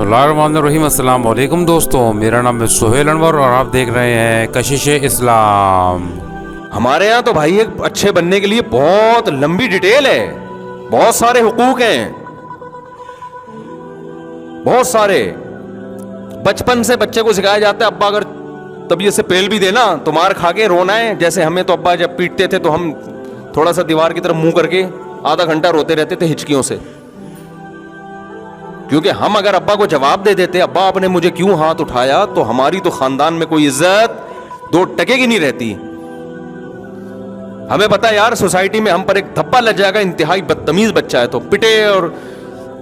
بسم اللہ الرحمن الرحیم۔ السلام علیکم دوستوں، میرا نام ہے سہیل انور اور آپ دیکھ رہے ہیں کشش اسلام۔ ہمارے یہاں تو بھائی ایک اچھے بننے کے لیے بہت لمبی ڈیٹیل ہے، بہت سارے حقوق ہیں، بہت سارے۔ بچپن سے بچے کو سکھایا جاتا ہے ابا اگر طبیعت سے پیل بھی دے نا تو مار کھا کے رونا ہے۔ جیسے ہمیں تو ابا جب پیٹتے تھے تو ہم تھوڑا سا دیوار کی طرف منہ کر کے آدھا گھنٹہ روتے رہتے تھے ہچکیوں سے، کیونکہ ہم اگر ابا کو جواب دے دیتے ابا آپ نے مجھے کیوں ہاتھ اٹھایا، تو ہماری تو خاندان میں کوئی عزت 2 ٹکے کی نہیں رہتی۔ ہمیں پتا یار سوسائٹی میں ہم پر ایک دھبا لگ جائے گا، انتہائی بدتمیز بچہ ہے تو پٹے، اور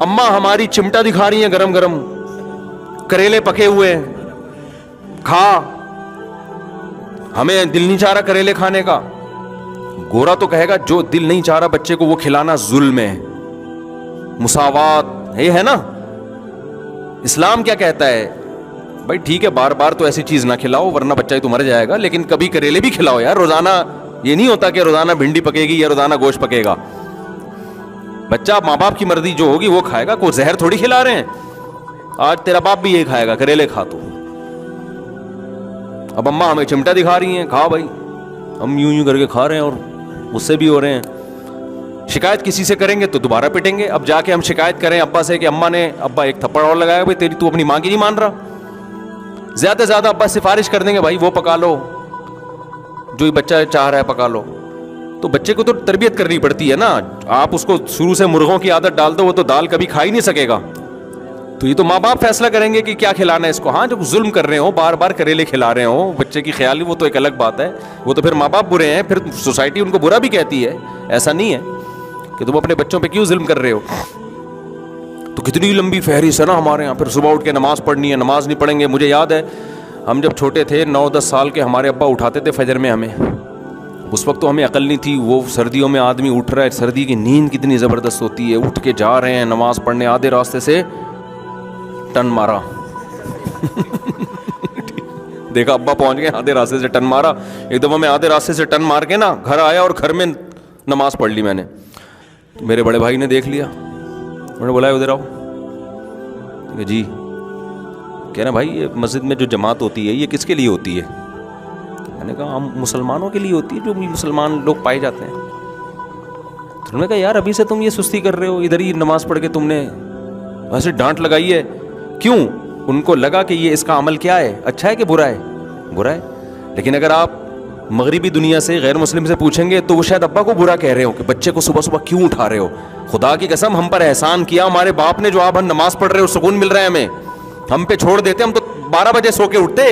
اماں ہماری چمٹا دکھا رہی ہیں گرم گرم، کریلے پکے ہوئے کھا، ہمیں دل نہیں چاہ رہا کریلے کھانے کا۔ گورا تو کہے گا جو دل نہیں چاہ رہا بچے کو وہ کھلانا ظلم ہے، مساوات یہ ہے نا۔ اسلام کیا کہتا ہے؟ بھائی ٹھیک ہے بار بار تو ایسی چیز نہ کھلاؤ ورنہ بچہ ہی تو مر جائے گا، لیکن کبھی کریلے بھی کھلاؤ یار۔ روزانہ یہ نہیں ہوتا کہ روزانہ بھنڈی پکے گی یا روزانہ گوشت پکے گا۔ بچہ ماں باپ کی مرضی جو ہوگی وہ کھائے گا، کوئی زہر تھوڑی کھلا رہے ہیں۔ آج تیرا باپ بھی یہ کھائے گا، کریلے کھا تو۔ اب اماں ہمیں چمٹا دکھا رہی ہیں، کھا بھائی، ہم یوں کر کے کھا رہے ہیں اور اس سے بھی ہو رہے ہیں۔ شکایت کسی سے کریں گے تو دوبارہ پٹیں گے۔ اب جا کے ہم شکایت کریں ابا سے کہ اماں نے ابا ایک تھپڑ اور لگایا، بھائی تیری تو اپنی ماں کی نہیں مان رہا۔ زیادہ سے زیادہ ابا سفارش کر دیں گے بھائی وہ پکا لو جو یہ بچہ چاہ رہا ہے پکا لو۔ تو بچے کو تو تربیت کرنی پڑتی ہے نا۔ آپ اس کو شروع سے مرغوں کی عادت ڈال دو وہ تو دال کبھی کھا ہی نہیں سکے گا۔ تو یہ تو ماں باپ فیصلہ کریں گے کہ کیا کھلانا ہے اس کو۔ ہاں جب ظلم کر رہے ہو، بار بار کریلے کھلا رہے ہو بچے کی خیال، وہ تو ایک الگ بات ہے، وہ تو پھر ماں باپ برے ہیں، پھر سوسائٹی ان کو برا بھی کہتی ہے۔ ایسا نہیں ہے کہ تم اپنے بچوں پہ کیوں ظلم کر رہے ہو۔ تو کتنی لمبی فہرست ہے نا ہمارے یہاں۔ پھر صبح اٹھ کے نماز پڑھنی ہے، نماز نہیں پڑھیں گے۔ مجھے یاد ہے ہم جب چھوٹے تھے 9-10 سال کے، ہمارے ابا اٹھاتے تھے فجر میں ہمیں۔ اس وقت تو ہمیں عقل نہیں تھی، وہ سردیوں میں آدمی اٹھ رہا ہے، سردی کی نیند کتنی زبردست ہوتی ہے، اٹھ کے جا رہے ہیں نماز پڑھنے، آدھے راستے سے ٹن مارا دیکھا ابا پہنچ گئے، آدھے راستے سے ٹن مارا۔ ایک دفعہ میں آدھے راستے سے ٹن مار کے نا گھر آیا اور گھر میں نماز پڑھ لی میں نے۔ میرے بڑے بھائی نے دیکھ لیا، انہوں نے بولا ادھر آؤ۔ کہ جی، کہہ رہے بھائی یہ مسجد میں جو جماعت ہوتی ہے یہ کس کے لیے ہوتی ہے؟ میں نے کہا ہم مسلمانوں کے لیے ہوتی ہے، جو مسلمان لوگ پائے جاتے ہیں۔ تو انہوں نے کہا یار ابھی سے تم یہ سستی کر رہے ہو، ادھر ہی نماز پڑھ کے تم نے ویسے ڈانٹ لگائی ہے کیوں؟ ان کو لگا کہ یہ اس کا عمل کیا ہے، اچھا ہے کہ برا ہے؟ برا ہے۔ لیکن اگر آپ مغربی دنیا سے غیر مسلم سے پوچھیں گے تو وہ شاید ابا کو برا کہہ رہے ہو کہ بچے کو صبح صبح کیوں اٹھا رہے ہو۔ خدا کی قسم ہم پر احسان کیا ہمارے باپ نے جو آپ ہم نماز پڑھ رہے ہو سکون مل رہا ہے ہمیں، ہم پہ چھوڑ دیتے، ہم تو 12 بجے سو کے اٹھتے۔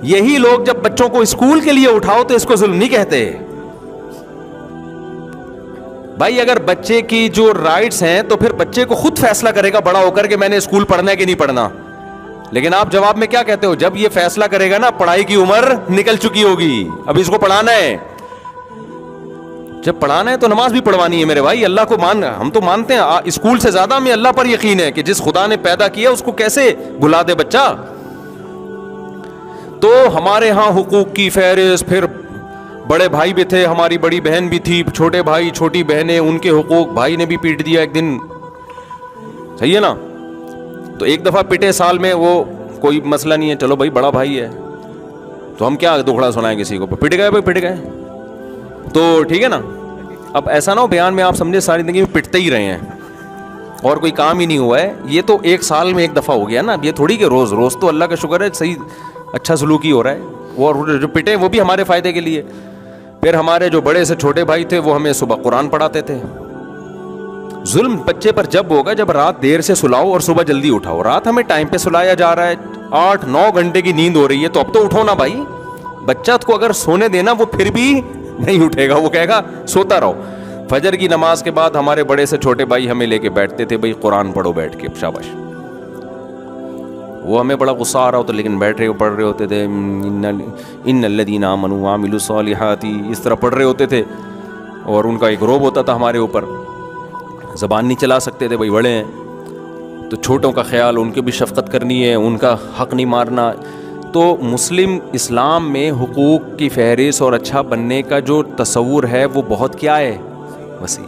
یہی لوگ جب بچوں کو اسکول کے لیے اٹھاؤ تو اس کو ظلم نہیں کہتے۔ بھائی اگر بچے کی جو رائٹس ہیں تو پھر بچے کو خود فیصلہ کرے گا بڑا ہو کر کہ میں نے اسکول پڑھنا ہے کہ نہیں پڑھنا۔ لیکن آپ جواب میں کیا کہتے ہو؟ جب یہ فیصلہ کرے گا نا پڑھائی کی عمر نکل چکی ہوگی، اب اس کو پڑھانا ہے۔ جب پڑھانا ہے تو نماز بھی پڑھوانی ہے میرے بھائی۔ اللہ کو ہم تو مانتے ہیں، اسکول سے زیادہ ہمیں اللہ پر یقین ہے کہ جس خدا نے پیدا کیا اس کو کیسے بھلا دے بچہ۔ تو ہمارے ہاں حقوق کی فہرست، پھر بڑے بھائی بھی تھے، ہماری بڑی بہن بھی تھی، چھوٹے بھائی چھوٹی بہنیں، ان کے حقوق، بھائی نے بھی پیٹ دیا ایک دن، صحیح ہے نا؟ تو ایک دفعہ پٹے سال میں، وہ کوئی مسئلہ نہیں ہے، چلو بھائی بڑا بھائی ہے تو ہم کیا دکھڑا سنائیں کسی کو، پٹ گئے بھائی پٹ گئے تو ٹھیک ہے نا۔ اب ایسا نہ ہو بیان میں آپ سمجھے ساری زندگی میں پٹتے ہی رہے ہیں اور کوئی کام ہی نہیں ہوا ہے۔ یہ تو ایک سال میں ایک دفعہ ہو گیا نا، یہ تھوڑی کہ روز روز، تو اللہ کا شکر ہے صحیح اچھا سلوکی ہو رہا ہے، وہ جو پٹے وہ بھی ہمارے فائدے کے لیے۔ پھر ہمارے جو بڑے سے چھوٹے بھائی تھے وہ ہمیں صبح قرآن پڑھاتے تھے۔ ظلم بچے پر جب ہوگا جب رات دیر سے سلاؤ اور صبح جلدی اٹھاؤ۔ رات ہمیں ٹائم پہ سلایا جا رہا ہے، 8-9 گھنٹے کی نیند ہو رہی ہے، تو اب تو اٹھو نا بھائی۔ بچہ کو اگر سونے دینا وہ پھر بھی نہیں اٹھے گا، وہ کہے گا سوتا رہو۔ فجر کی نماز کے بعد ہمارے بڑے سے چھوٹے بھائی ہمیں لے کے بیٹھتے تھے، بھائی قرآن پڑھو بیٹھ کے، شاباش۔ وہ ہمیں بڑا غصہ آ رہا ہوتا لیکن بیٹھ رہے پڑھ رہے ہوتے تھے، ان الذین آمنوا وعملوا الصالحات، اس طرح پڑھ رہے ہوتے تھے، اور ان کا ایک روب ہوتا تھا ہمارے اوپر، زبان نہیں چلا سکتے تھے، بھائی بڑے ہیں تو چھوٹوں کا خیال، ان کی بھی شفقت کرنی ہے، ان کا حق نہیں مارنا۔ تو مسلم اسلام میں حقوق کی فہرست اور اچھا بننے کا جو تصور ہے وہ بہت کیا ہے، وسیع۔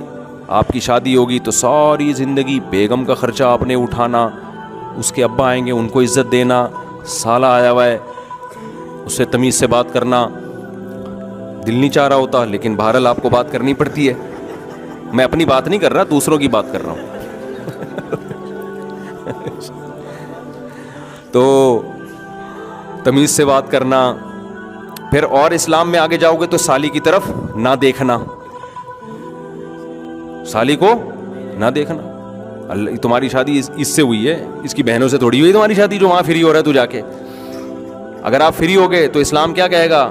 آپ کی شادی ہوگی تو ساری زندگی بیگم کا خرچہ آپ نے اٹھانا، اس کے ابا آئیں گے ان کو عزت دینا, سالہ آیا ہوا ہے اس سے تمیز سے بات کرنا, دل نہیں چاہ رہا ہوتا لیکن بہرحال آپ کو بات کرنی پڑتی ہے. میں اپنی بات نہیں کر رہا, دوسروں کی بات کر رہا ہوں. تو تمیز سے بات کرنا. پھر اور اسلام میں آگے جاؤ گے تو سالی کی طرف نہ دیکھنا, سالی کو نہ دیکھنا. اللہ تمہاری شادی اس سے ہوئی ہے, اس کی بہنوں سے تھوڑی ہوئی تمہاری شادی جو وہاں فری ہو رہا ہے تو جا کے. اگر آپ فری ہو گئے تو اسلام کیا کہے گا,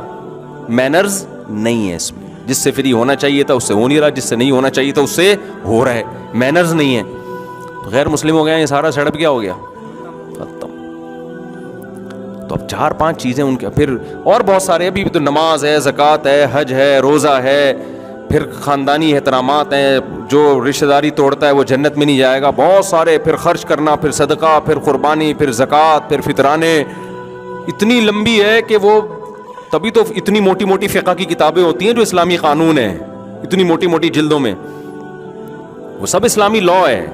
مینرز نہیں ہے اس میں, جس سے فری ہونا چاہیے تھا اس سے ہو نہیں رہا, جس سے نہیں ہونا چاہیے تھا اس سے ہو رہا ہے, مینرز نہیں ہے. تو غیر مسلم ہو گیا, یہ سارا سیٹ اپ کیا ہو گیا, ختم. تو اب 4-5 چیزیں ان کے, پھر اور بہت سارے, ابھی تو نماز ہے, زکوٰۃ ہے, حج ہے, روزہ ہے, پھر خاندانی احترامات ہیں, جو رشتہ داری توڑتا ہے وہ جنت میں نہیں جائے گا, بہت سارے, پھر خرچ کرنا, پھر صدقہ, پھر قربانی, پھر زکوٰۃ, پھر فطرانے. اتنی لمبی ہے کہ وہ تبھی تو اتنی موٹی موٹی فقہ کی کتابیں ہوتی ہیں جو اسلامی قانون ہیں, اتنی موٹی موٹی جلدوں میں, وہ سب اسلامی لاء ہے.